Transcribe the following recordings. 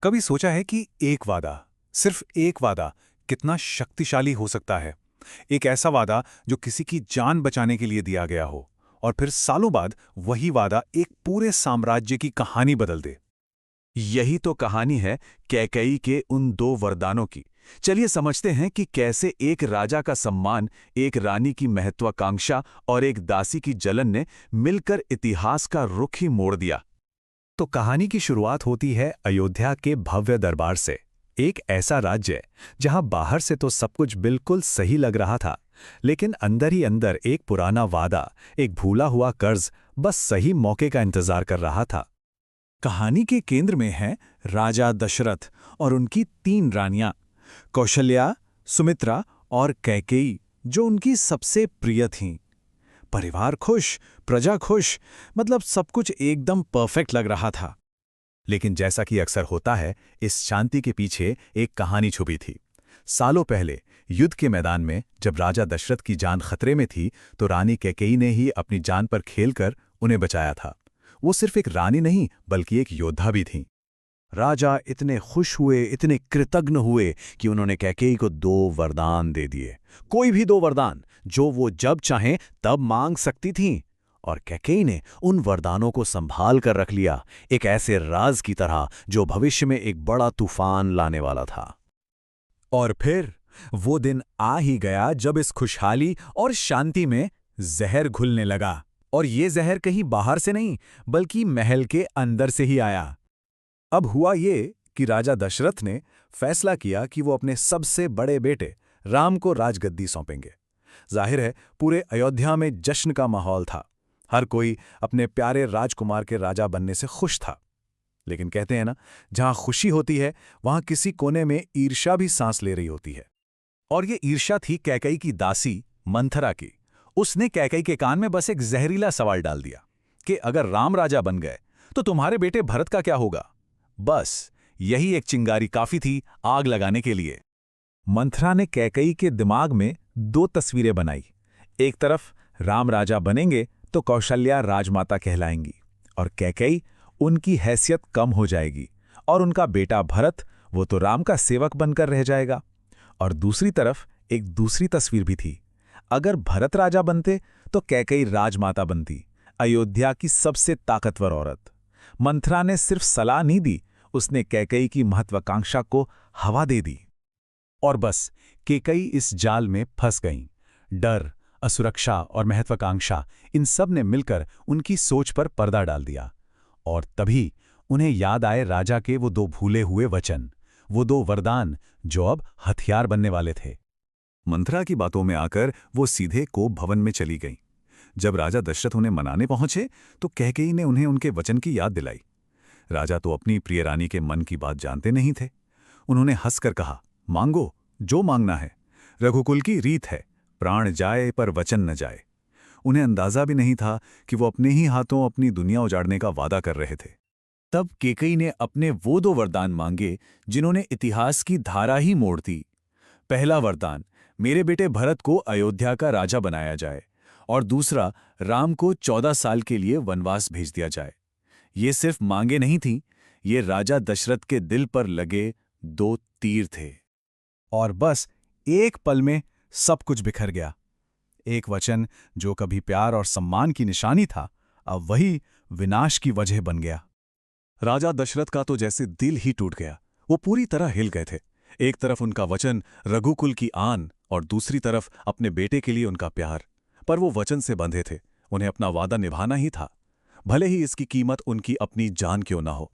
कभी सोचा है कि एक वादा, सिर्फ एक वादा, कितना शक्तिशाली हो सकता है? एक ऐसा वादा जो किसी की जान बचाने के लिए दिया गया हो, और फिर सालों बाद वही वादा एक पूरे साम्राज्य की कहानी बदल दे। यही तो कहानी है कैकेयी के उन दो वरदानों की। चलिए समझते हैं कि कैसे एक राजा का सम्मान, एक रानी की महत्वाकांक्षा और एक दासी की जलन ने मिलकर इतिहास का रुख ही मोड़ दिया। तो कहानी की शुरुआत होती है अयोध्या के भव्य दरबार से। एक ऐसा राज्य जहां बाहर से तो सब कुछ बिल्कुल सही लग रहा था, लेकिन अंदर ही अंदर एक पुराना वादा, एक भूला हुआ कर्ज बस सही मौके का इंतजार कर रहा था। कहानी के केंद्र में है राजा दशरथ और उनकी तीन रानियां, कौशल्या, सुमित्रा और कैकेयी, जो उनकी सबसे प्रिय थीं। परिवार खुश, प्रजा खुश, मतलब सब कुछ एकदम परफेक्ट लग रहा था। लेकिन जैसा कि अक्सर होता है, इस शांति के पीछे एक कहानी छुपी थी। सालों पहले युद्ध के मैदान में जब राजा दशरथ की जान खतरे में थी, तो रानी कैकेयी ने ही अपनी जान पर खेलकर उन्हें बचाया था। वो सिर्फ एक रानी नहीं, बल्कि एक योद्धा भी थी। राजा इतने खुश हुए, इतने कृतज्ञ हुए कि उन्होंने कैकेयी को दो वरदान दे दिए। कोई भी दो वरदान जो वो जब चाहें तब मांग सकती थीं। और कैकेयी ने उन वरदानों को संभाल कर रख लिया, एक ऐसे राज की तरह जो भविष्य में एक बड़ा तूफान लाने वाला था। और फिर वो दिन आ ही गया जब इस खुशहाली और शांति में जहर घुलने लगा। और ये जहर कहीं बाहर से नहीं, बल्कि महल के अंदर से ही आया। अब हुआ ये कि राजा दशरथ ने फैसला किया कि वो अपने सबसे बड़े बेटे राम को राजगद्दी सौंपेंगे। जाहिर है, पूरे अयोध्या में जश्न का माहौल था। हर कोई अपने प्यारे राजकुमार के राजा बनने से खुश था। लेकिन कहते हैं ना, जहां खुशी होती है वहां किसी कोने में ईर्ष्या भी सांस ले रही होती है। और ये ईर्ष्या थी कैकेयी की दासी मंथरा की। उसने कैकेयी के कान में बस एक जहरीला सवाल डाल दिया कि अगर राम राजा बन गए तो तुम्हारे बेटे भरत का क्या होगा। बस यही एक चिंगारी काफी थी आग लगाने के लिए। मंथरा ने कैकेयी के दिमाग में दो तस्वीरें बनाई। एक तरफ राम राजा बनेंगे तो कौशल्या राजमाता कहलाएंगी, और कैकेयी, उनकी हैसियत कम हो जाएगी, और उनका बेटा भरत, वो तो राम का सेवक बनकर रह जाएगा। और दूसरी तरफ एक दूसरी तस्वीर भी थी। अगर भरत राजा बनते तो कैकेयी राजमाता बनती, अयोध्या की सबसे ताकतवर औरत। मंथरा ने सिर्फ सलाह नहीं दी, उसने कैकेयी की महत्वाकांक्षा को हवा दे दी। और बस कैकेयी इस जाल में फंस गईं। डर, असुरक्षा और महत्वाकांक्षा, इन सब ने मिलकर उनकी सोच पर पर्दा डाल दिया। और तभी उन्हें याद आए राजा के वो दो भूले हुए वचन, वो दो वरदान जो अब हथियार बनने वाले थे। मंथरा की बातों में आकर वो सीधे कोप भवन में चली गईं। जब राजा दशरथ उन्हें मनाने पहुंचे तो कैकेयी ने उन्हें उनके वचन की याद दिलाई। राजा तो अपनी प्रिय रानी के मन की बात जानते नहीं थे। उन्होंने हंसकर कहा, मांगो जो मांगना है, रघुकुल की रीत है, प्राण जाए पर वचन न जाए। उन्हें अंदाजा भी नहीं था कि वो अपने ही हाथों अपनी दुनिया उजाड़ने का वादा कर रहे थे। तब कैकेयी ने अपने वो दो वरदान मांगे जिन्होंने इतिहास की धारा ही मोड़ दी। पहला वरदान, मेरे बेटे भरत को अयोध्या का राजा बनाया जाए, और दूसरा, राम को 14 साल के लिए वनवास भेज दिया जाए। ये सिर्फ मांगे नहीं थीं, ये राजा दशरथ के दिल पर लगे दो तीर थे। और बस एक पल में सब कुछ बिखर गया। एक वचन जो कभी प्यार और सम्मान की निशानी था, अब वही विनाश की वजह बन गया। राजा दशरथ का तो जैसे दिल ही टूट गया। वो पूरी तरह हिल गए थे। एक तरफ उनका वचन, रघुकुल की आन, और दूसरी तरफ अपने बेटे के लिए उनका प्यार। पर वो वचन से बंधे थे, उन्हें अपना वादा निभाना ही था, भले ही इसकी कीमत उनकी अपनी जान क्यों ना हो।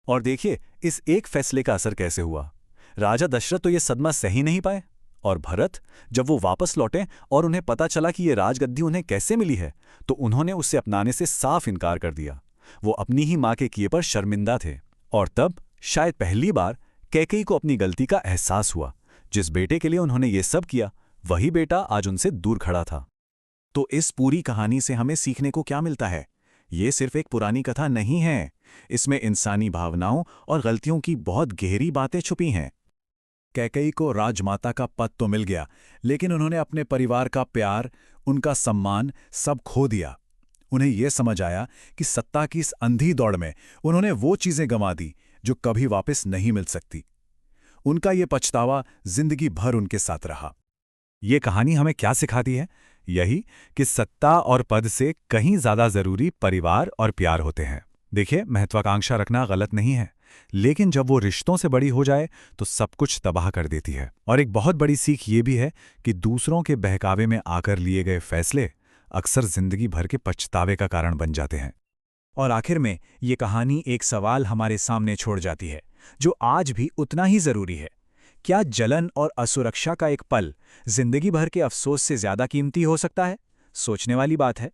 और देखिए इस एक फैसले का असर कैसे हुआ। राजा दशरथ तो ये सदमा सही नहीं पाए, और भरत, जब वो वापस लौटे और उन्हें पता चला कि ये राजगद्दी उन्हें कैसे मिली है, तो उन्होंने उसे अपनाने से साफ इनकार कर दिया। वो अपनी ही मां के किए पर शर्मिंदा थे। और तब शायद पहली बार कैकेयी को अपनी गलती का एहसास हुआ। जिस बेटे के लिए उन्होंने ये सब किया, वही बेटा आज उनसे दूर खड़ा था। तो इस पूरी कहानी से हमें सीखने को क्या मिलता है? ये सिर्फ एक पुरानी कथा नहीं है, इसमें इंसानी भावनाओं और गलतियों की बहुत गहरी बातें छुपी हैं। कैकेयी को राजमाता का पद तो मिल गया, लेकिन उन्होंने अपने परिवार का प्यार, उनका सम्मान सब खो दिया। उन्हें यह समझ आया कि सत्ता की इस अंधी दौड़ में उन्होंने वो चीजें गंवा दी जो कभी वापस नहीं मिल सकती। उनका ये पछतावा जिंदगी भर उनके साथ रहा। ये कहानी हमें क्या सिखाती है? यही कि सत्ता और पद से कहीं ज्यादा जरूरी परिवार और प्यार होते हैं। देखिए, महत्वाकांक्षा रखना गलत नहीं है, लेकिन जब वो रिश्तों से बड़ी हो जाए तो सब कुछ तबाह कर देती है। और एक बहुत बड़ी सीख ये भी है कि दूसरों के बहकावे में आकर लिए गए फैसले अक्सर जिंदगी भर के पछतावे का कारण बन जाते हैं। और आखिर में ये कहानी एक सवाल हमारे सामने छोड़ जाती है, जो आज भी उतना ही जरूरी है। क्या जलन और असुरक्षा का एक पल जिंदगी भर के अफसोस से ज्यादा कीमती हो सकता है? सोचने वाली बात है।